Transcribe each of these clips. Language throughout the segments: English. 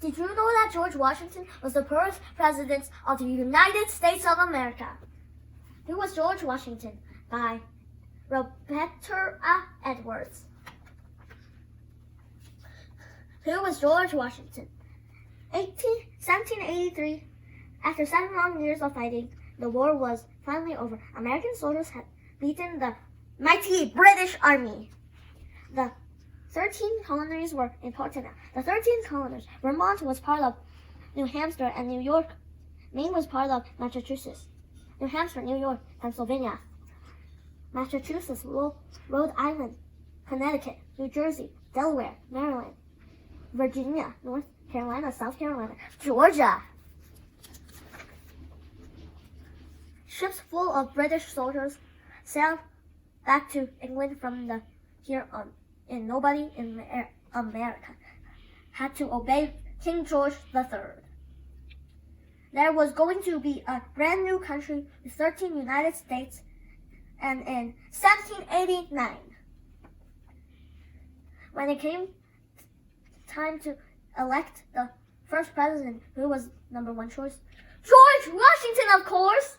Did you know that George Washington was the first president of the United States of America? Who was George Washington? By Rebecca Edwards. Who was George Washington? 1783. After 7 long years of fighting, the war was finally over. American soldiers had beaten the mighty British Army. The 13 colonies were important. The 13 colonies. Vermont was part of New Hampshire and New York. Maine was part of Massachusetts. New Hampshire, New York, Pennsylvania. Massachusetts, Rhode Island, Connecticut, New Jersey, Delaware, Maryland, Virginia, North Carolina, South Carolina, Georgia. Ships full of British soldiers sailed back to England from the here on, and nobody in America had to obey King George III. There was going to be a brand new country with 13 United States, and in 1789, when it came time to elect the first president, who was number one choice? George Washington, of course!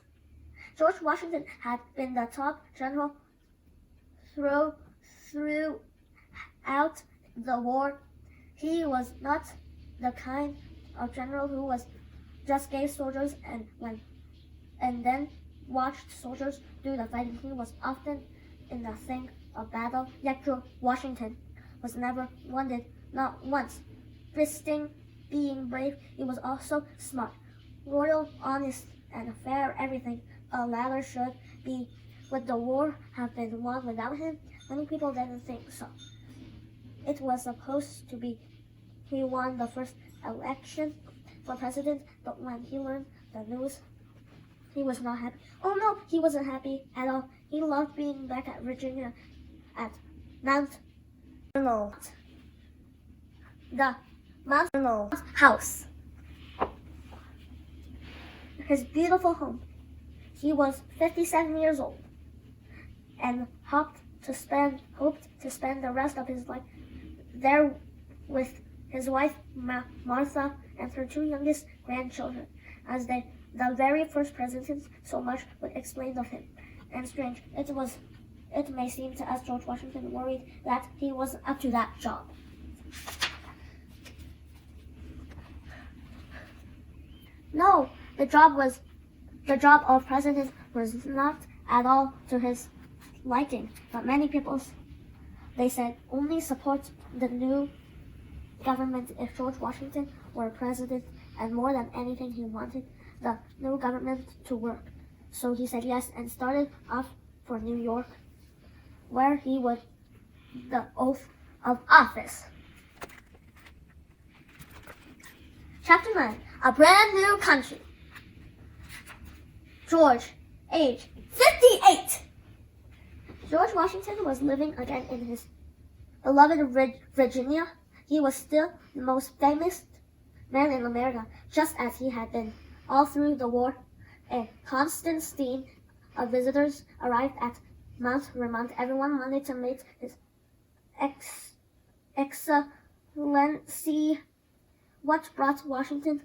George Washington had been the top general throughout the war. He was not the kind of general who was just gave soldiers and then watched soldiers do the fighting. He was often in the thick of battle. Yet George Washington was never wounded, not once. Fisting, being brave, he was also smart, loyal, honest, and fair. Everything a leader should be. Would the war have been won without him? Many people didn't think so. It was supposed to be he won the first election for president, but when he learned the news, he was not happy. Oh no, he wasn't happy at all. He loved being back at Virginia at Mount Vernon, the Mount Vernon house, his beautiful home. He was 57 years old and hoped to spend the rest of his life there with his wife Martha and her 2 youngest grandchildren, as the very first president. So much would explain of him. And strange, it may seem to us George Washington worried that he wasn't up to that job. No, the job of president was not at all to his liking, but many people, they said, only support the new government if George Washington were president, and more than anything he wanted the new government to work. So he said yes and started off for New York, where he would the oath of office. Chapter 9, A Brand New Country. George, age 58. George Washington was living again in his beloved Virginia. He was still the most famous man in America, just as he had been all through the war. A constant stream of visitors arrived at Mount Vernon. Everyone wanted to meet his Excellency. What brought Washington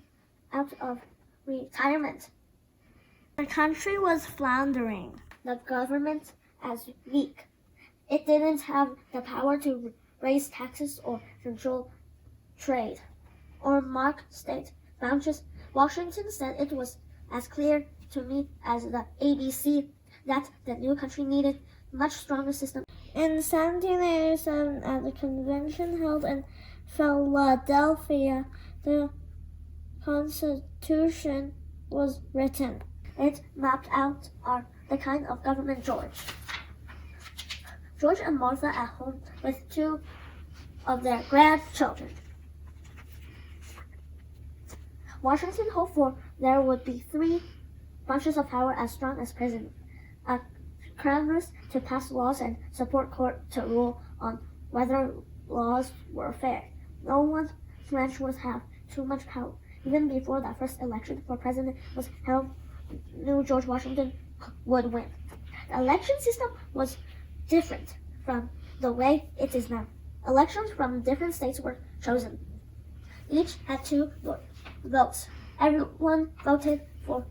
out of retirement? The country was floundering. The government as weak. It didn't have the power to raise taxes or control trade or mark state boundaries. Washington said it was as clear to me as the ABC that the new country needed a much stronger system. In 1787, at the convention held in Philadelphia, the Constitution was written. It mapped out the kind of government George and Martha at home with 2 of their grandchildren. Washington hoped for there would be 3 branches of power as strong as president, a Congress to pass laws and support court to rule on whether laws were fair. No one branch would have too much power. Even before the first election for president was held, knew George Washington would win. The election system was different from the way it is now. Elections from different states were chosen. Each had 2 votes. Everyone voted for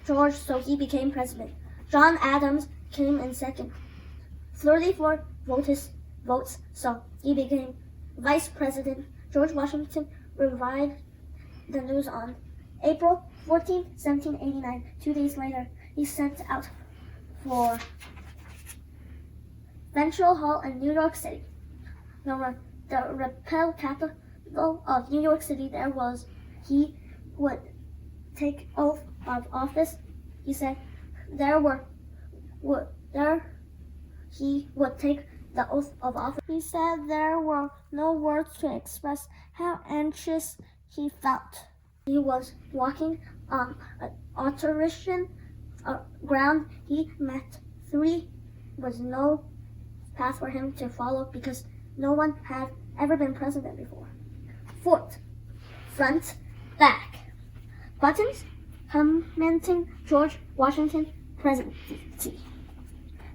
George, so he became president. John Adams came in second. 34 votes, so he became vice president. George Washington revived the news on April 14, 1789. 2 days later, he sent out for Faneuil Hall in New York City. The Republican capital of New York City. There was he would take oath of office. He said he would take the oath of office. He said there were no words to express how anxious he felt. He was walking on Austrian ground. He met 3 was no path for him to follow because no one had ever been president before. Fourth, front, back. Buttons commenting George Washington presidency.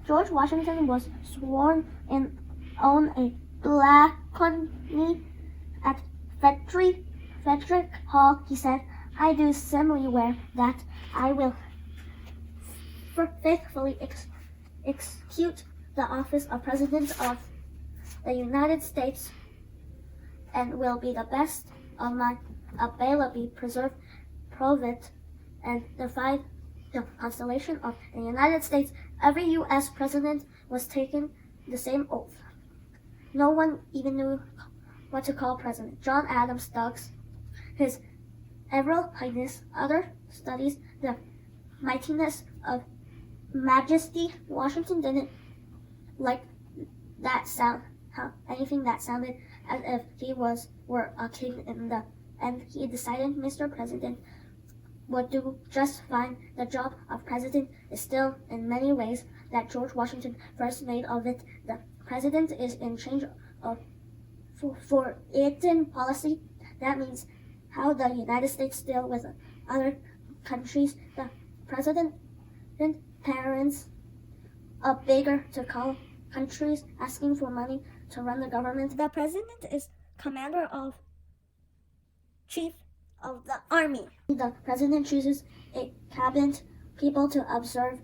George Washington was sworn in on a balcony at Frederick Hall. He said, "I do solemnly swear that I will faithfully execute the office of President of the United States and will be the best of my ability, preserve, protect, and defy the Constitution of the United States." Every U.S. president was taking the same oath. No one even knew what to call president. John Adams Douglas, His Imperial Highness, other studies the mightiness of Majesty. Washington didn't like that sound, anything that sounded as if he were a king in the end. He decided Mr. President would do just fine. The job of president is still in many ways that George Washington first made of it. The president is in charge of foreign policy. That means how the United States deal with other countries. The president parents a beggar to call countries asking for money to run the government. The president is commander of chief of the army. The president chooses a cabinet people to observe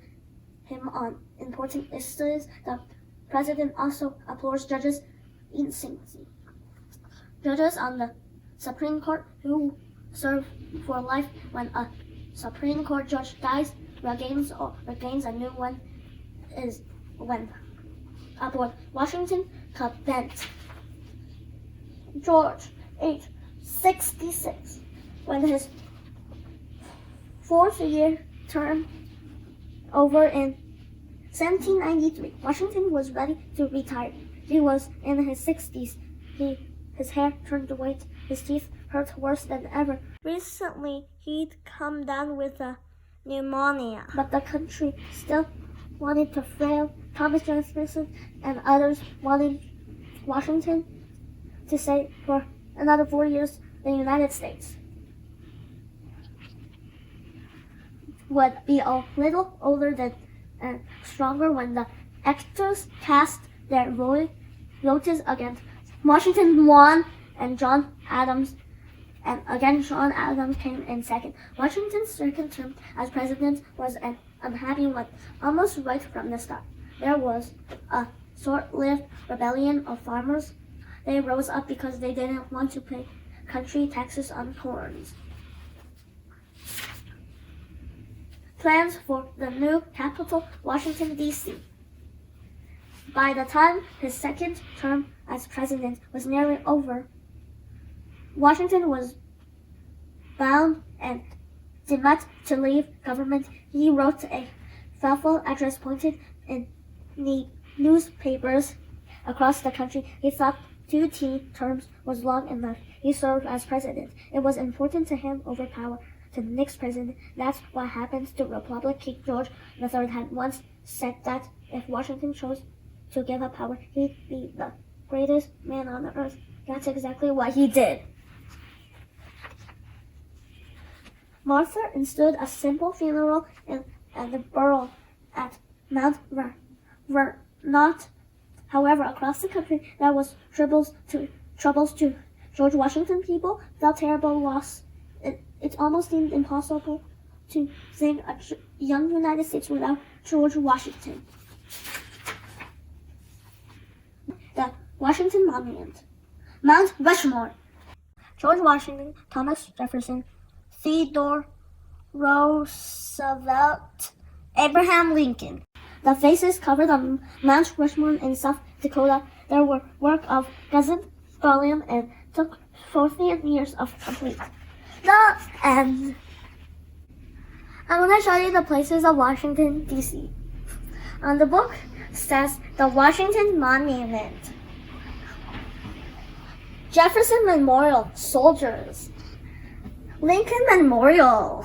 him on important issues. The president also applauds judges instantly. Judges on the Supreme Court who serve for life. When a Supreme Court judge dies, regains a new one is when aboard Washington Cabinet. George, age 66, when his 4th year term over in 1793, Washington was ready to retire. He was in his 60s. His hair turned white. His teeth hurt worse than ever. Recently, he'd come down with a pneumonia, but the country still wanted to fail. Thomas Jefferson and others wanted Washington to stay for another 4 years. The United States would be a little older than and stronger when the electors cast their votes against Washington won, and John Adams came in second. Washington's second term as president was an unhappy one. Almost right from the start, there was a short-lived rebellion of farmers. They rose up because they didn't want to pay country taxes on corn. Plans for the new capital, Washington, D.C. By the time his second term as president was nearly over, Washington was bound and demanded to leave government. He wrote a fateful address pointed in the newspapers across the country. He thought 2 terms was long enough. He served as president. It was important to hand over power to the next president. That's what happens to Republic. King George III had once said that if Washington chose to give up power, he'd be the greatest man on the earth. That's exactly what he did. Martha installed a simple funeral in the borough at Mount Vernon. However, across the country, there was troubles to George Washington people felt terrible loss. It almost seemed impossible to think a young United States without George Washington. The Washington Monument. Mount Rushmore. George Washington, Thomas Jefferson, Theodore Roosevelt, Abraham Lincoln. The faces covered on Mount Rushmore in South Dakota. There were work of Gazette volume and took 40 years of complete. The end. I want to show you the places of Washington, D.C. On the book says the Washington Monument, Jefferson Memorial, soldiers, Lincoln Memorial,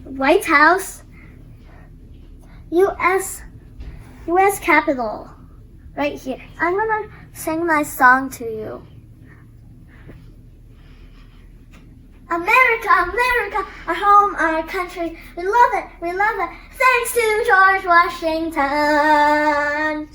White House, U.S. Capitol, right here. I'm gonna sing my song to you. America, America, our home, our country, we love it, thanks to George Washington.